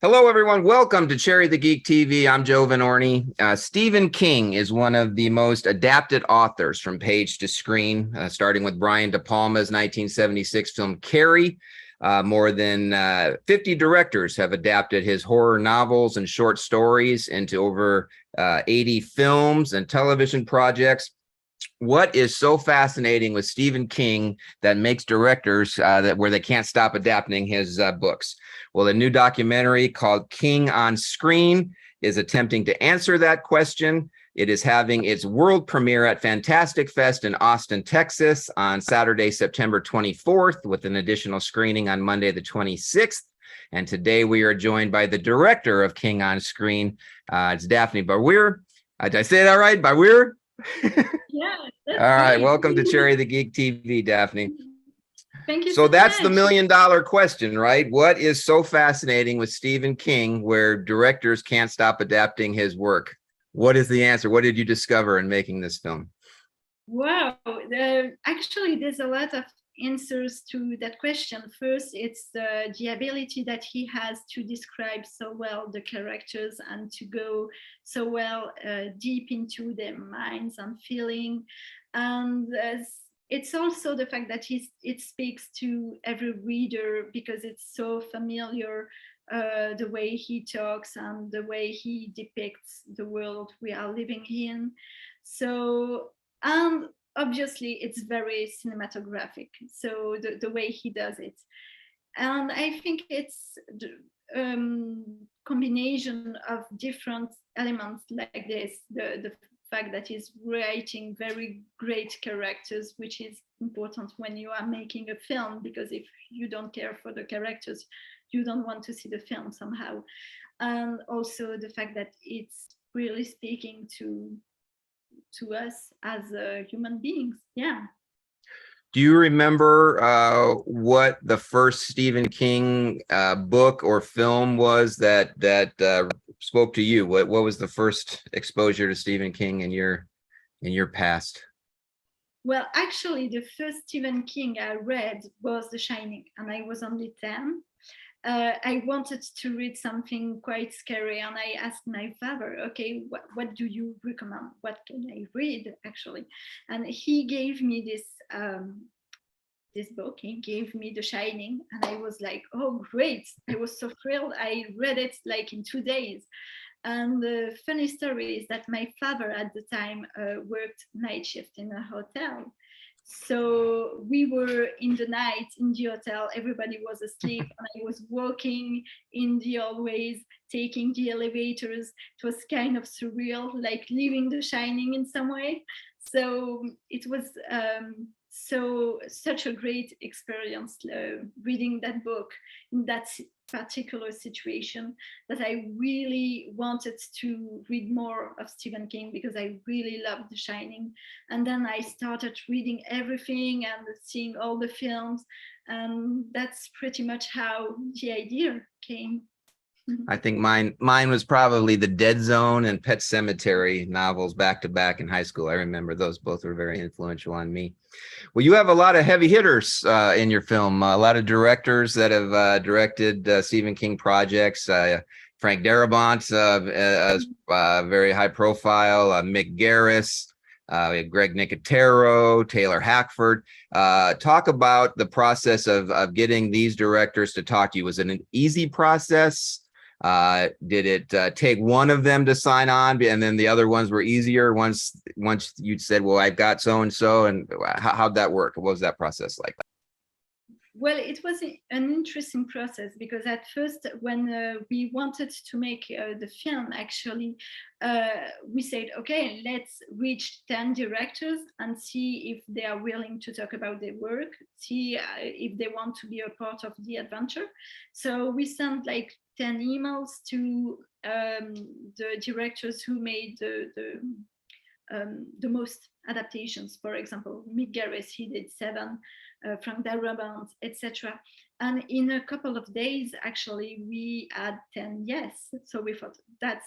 Hello, everyone. Welcome to Cherry the Geek TV. I'm Joe Vanourney. Stephen King is one of the most adapted authors from page to screen, starting with Brian De Palma's 1976 film Carrie. More than 50 directors have adapted his horror novels and short stories into over 80 films and television projects. What is so fascinating with Stephen King that makes directors where they can't stop adapting his books? Well, a new documentary called King on Screen is attempting to answer that question. It is having its world premiere at Fantastic Fest in Austin, Texas on Saturday, September 24th, with an additional screening on Monday, the 26th. And today we are joined by the director of King on Screen. It's Daphné Baiwir. Did I say that right? Baiwir? Yeah. All right. Welcome to Cherry the Geek TV, Daphne. Thank you so that's much. The million-dollar question, right? What is so fascinating with Stephen King where directors can't stop adapting his work? What is the answer? What did you discover in making this film? Wow. Actually, there's a lot of answers to that question. First, it's the ability that he has to describe so well the characters and to go so well deep into their minds and feeling. And it's also the fact that it speaks to every reader because it's so familiar, the way he talks and the way he depicts the world we are living in. So, and obviously it's very cinematographic, so the way he does it. And I think it's the combination of different elements like this, the fact that he's writing very great characters, which is important when you are making a film, because if you don't care for the characters, you don't want to see the film somehow. And also the fact that it's really speaking to us as human beings. Yeah. Do you remember what the first Stephen King book or film was that spoke to you? What was the first exposure to Stephen King in your past? Well, actually, the first Stephen King I read was The Shining, and I was only 10. I wanted to read something quite scary, and I asked my father, okay, what do you recommend? What can I read, actually? And he gave me this book. He gave me The Shining, and I was like, oh, great. I was so thrilled. I read it like in 2 days. And the funny story is that my father at the time worked night shift in a hotel. So we were in the night in the hotel, everybody was asleep, and I was walking in the hallways, taking the elevators. It was kind of surreal, like living The Shining in some way. So it was such a great experience reading that book in that particular situation, that I really wanted to read more of Stephen King because I really loved The Shining. And then I started reading everything and seeing all the films, and that's pretty much how the idea came. I think mine was probably the Dead Zone and Pet Semetary novels back to back in high school. I remember those both were very influential on me. Well, you have a lot of heavy hitters in your film, a lot of directors that have directed Stephen King projects. Frank Darabont, very high profile, Mick Garris, we have Greg Nicotero, Taylor Hackford. Talk about the process of getting these directors to talk to you. Was it an easy process? Did it take one of them to sign on, and then the other ones were easier once you said, well, I've got so and so, and how'd that work? What was that process like? Well, it was an interesting process because at first, when we wanted to make the film, actually, we said, okay, let's reach 10 directors and see if they are willing to talk about their work, see if they want to be a part of the adventure. So we sent like 10 emails to the directors who made the most adaptations. For example, Mick Garris, he did 7, Frank Darabont, etc. And in a couple of days, actually, we had 10 yes. So we thought, that's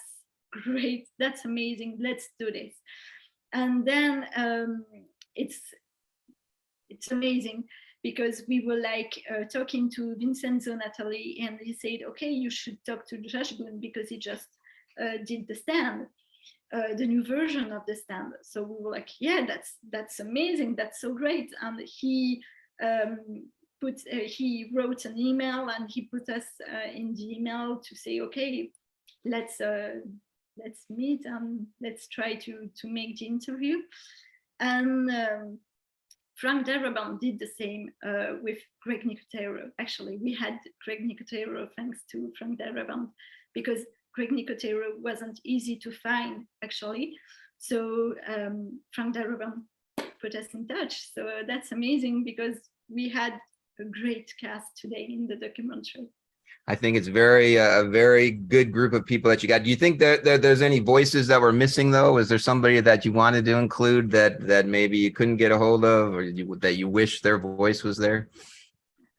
great, that's amazing, let's do this. And then it's amazing because we were like talking to Vincenzo Natali, and he said, okay, you should talk to Josh Boone because he just did The Stand, the new version of The Stand. So we were like, yeah, that's amazing, that's so great. And he he wrote an email, and he put us in the email to say, okay, let's meet and let's try to make the interview. And Frank Darabont did the same with Greg Nicotero. Actually, we had Greg Nicotero thanks to Frank Darabont, because Greg Nicotero wasn't easy to find, actually. So Frank Darabont put us in touch. So that's amazing, because we had a great cast today in the documentary. I think it's a very good group of people that you got. Do you think that there's any voices that were missing, though? Is there somebody that you wanted to include that maybe you couldn't get a hold of, or that you wish their voice was there?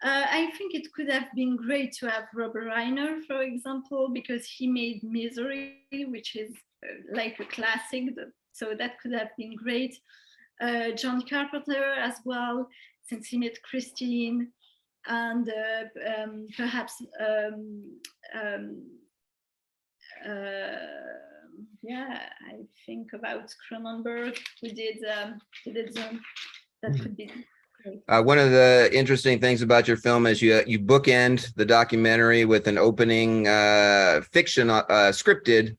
I think it could have been great to have Robert Reiner, for example, because he made Misery, which is like a classic. So that could have been great. John Carpenter as well, since he met Christine. And perhaps yeah, I think about Cronenberg, who did Zone. That could be great. One of the interesting things about your film is you bookend the documentary with an opening fiction scripted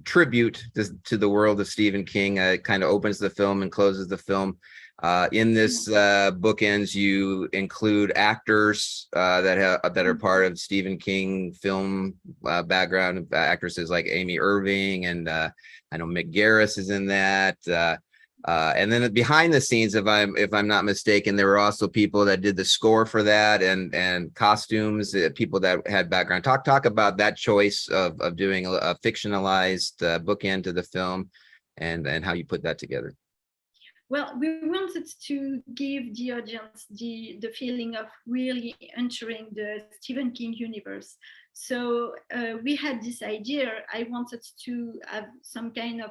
tribute to the world of Stephen King. It kind of opens the film and closes the film. In this bookends, you include actors that are part of Stephen King film background, actresses like Amy Irving, and I know Mick Garris is in that. And then behind the scenes, if I'm not mistaken, there were also people that did the score for that, and costumes, people that had background. Talk about that choice of doing a fictionalized bookend to the film, and how you put that together. Well, we wanted to give the audience the feeling of really entering the Stephen King universe. So we had this idea. I wanted to have some kind of,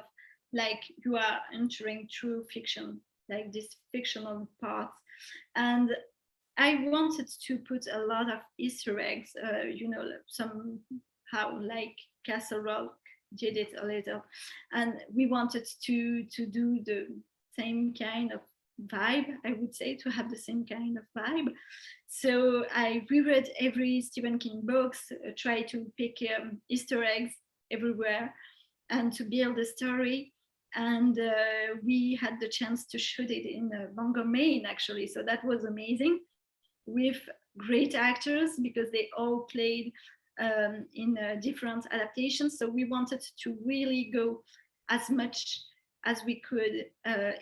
like, you are entering true fiction, like this fictional part. And I wanted to put a lot of Easter eggs, somehow like Castle Rock did it a little. And we wanted to do the same kind of vibe, I would say, to have the same kind of vibe. So I reread every Stephen King books, try to pick Easter eggs everywhere, and to build a story. And we had the chance to shoot it in Bangor, Maine, actually. So that was amazing, with great actors, because they all played in different adaptations. So we wanted to really go as much as we could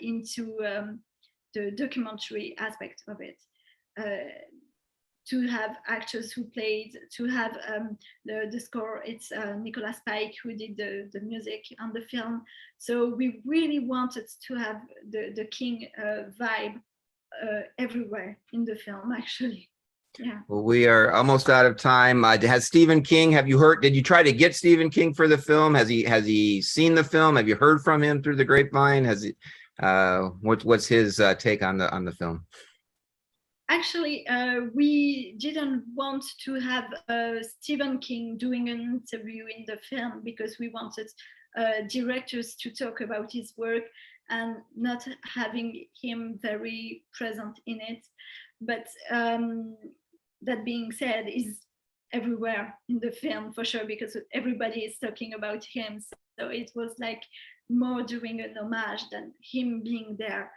into the documentary aspect of it. To have actors who played, to have the score. It's Nicholas Pike who did the music on the film. So we really wanted to have the King vibe everywhere in the film, actually. Yeah. Well, we are almost out of time. Has Stephen King, did you try to get Stephen King for the film? Has he seen the film? Have you heard from him through the grapevine? What's his take on the film? Actually, we didn't want to have Stephen King doing an interview in the film, because we wanted directors to talk about his work and not having him very present in it. But that being said, is everywhere in the film for sure, because everybody is talking about him. So it was like more doing an homage than him being there.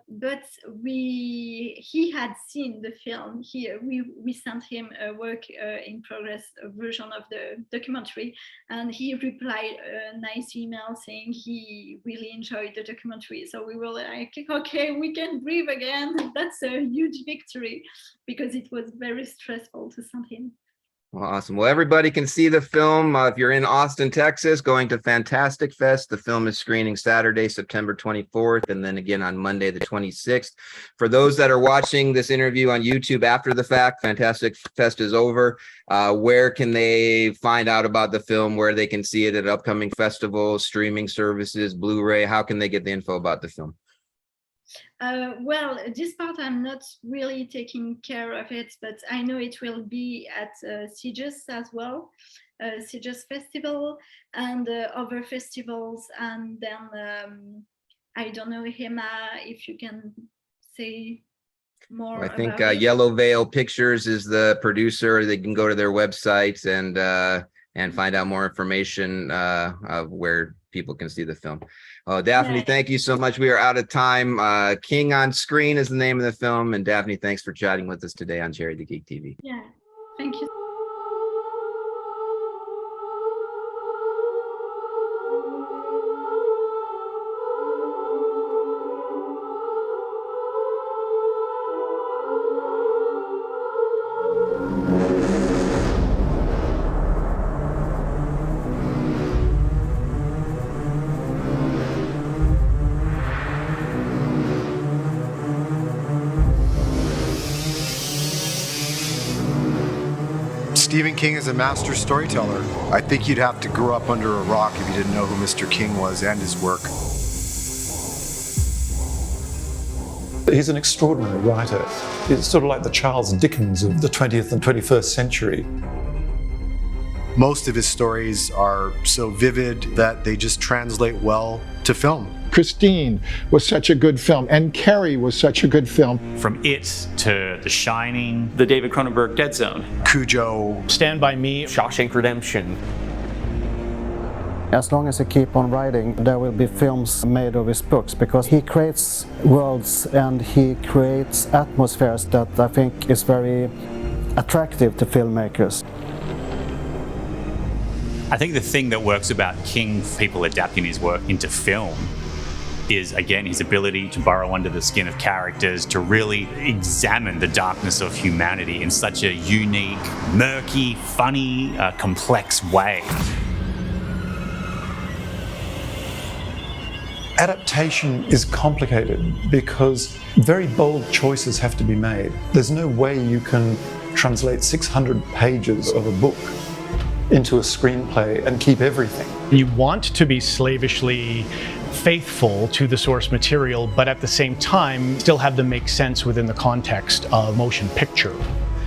But he had seen the film here. We sent him a work in progress version of the documentary, and he replied a nice email saying he really enjoyed the documentary. So we were like, okay, we can breathe again. That's a huge victory, because it was very stressful to send him. Well, awesome. Well, everybody can see the film. If you're in Austin, Texas, going to Fantastic Fest, the film is screening Saturday, September 24th, and then again on Monday, the 26th. For those that are watching this interview on YouTube after the fact, Fantastic Fest is over. Where can they find out about the film, where they can see it at upcoming festivals, streaming services, Blu-ray? How can they get the info about the film? Well, this part I'm not really taking care of it, but I know it will be at Sieges as well, Sieges Festival and other festivals. And then I don't know, Hema, if you can say more. I think about it. Yellow Veil Pictures is the producer. They can go to their website and find out more information of where people can see the film. Daphne, Yeah. thank you so much. We are out of time. King on Screen is the name of the film. And Daphne, thanks for chatting with us today on Cherry the Geek TV. Yeah, thank you. Stephen King is a master storyteller. I think you'd have to grow up under a rock if you didn't know who Mr. King was and his work. He's an extraordinary writer. It's sort of like the Charles Dickens of the 20th and 21st century. Most of his stories are so vivid that they just translate well to film. Christine was such a good film, and Carrie was such a good film. From It to The Shining, the David Cronenberg Dead Zone, Cujo, Stand By Me, Shawshank Redemption. As long as he keep on writing, there will be films made of his books, because he creates worlds and he creates atmospheres that I think is very attractive to filmmakers. I think the thing that works about King, people adapting his work into film, is again his ability to burrow under the skin of characters, to really examine the darkness of humanity in such a unique, murky, funny, complex way. Adaptation is complicated because very bold choices have to be made. There's no way you can translate 600 pages of a book into a screenplay and keep everything. You want to be slavishly faithful to the source material, but at the same time still have them make sense within the context of motion picture.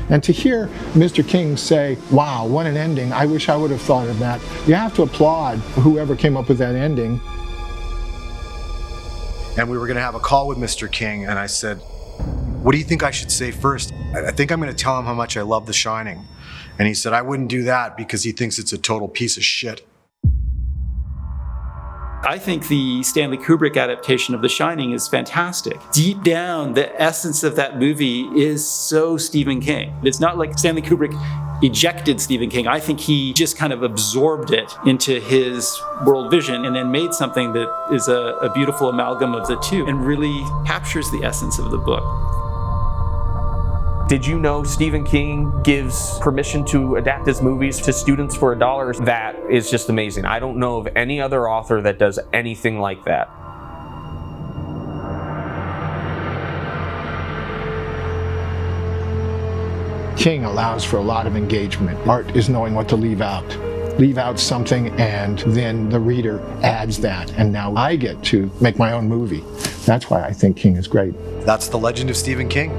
And to hear Mr. King say, wow, what an ending, I wish I would have thought of that. You have to applaud whoever came up with that ending. and we were going to have a call with Mr. King, and I said, what do you think I should say first? I think I'm going to tell him how much I love The Shining. And he said, I wouldn't do that because he thinks it's a total piece of shit. I think the Stanley Kubrick adaptation of The Shining is fantastic. Deep down, the essence of that movie is so Stephen King. It's not like Stanley Kubrick ejected Stephen King. I think he just kind of absorbed it into his world vision and then made something that is a beautiful amalgam of the two and really captures the essence of the book. Did you know Stephen King gives permission to adapt his movies to students for $1? That is just amazing. I don't know of any other author that does anything like that. King allows for a lot of engagement. Art is knowing what to leave out. Leave out something and then the reader adds that, and now I get to make my own movie. That's why I think King is great. That's the legend of Stephen King.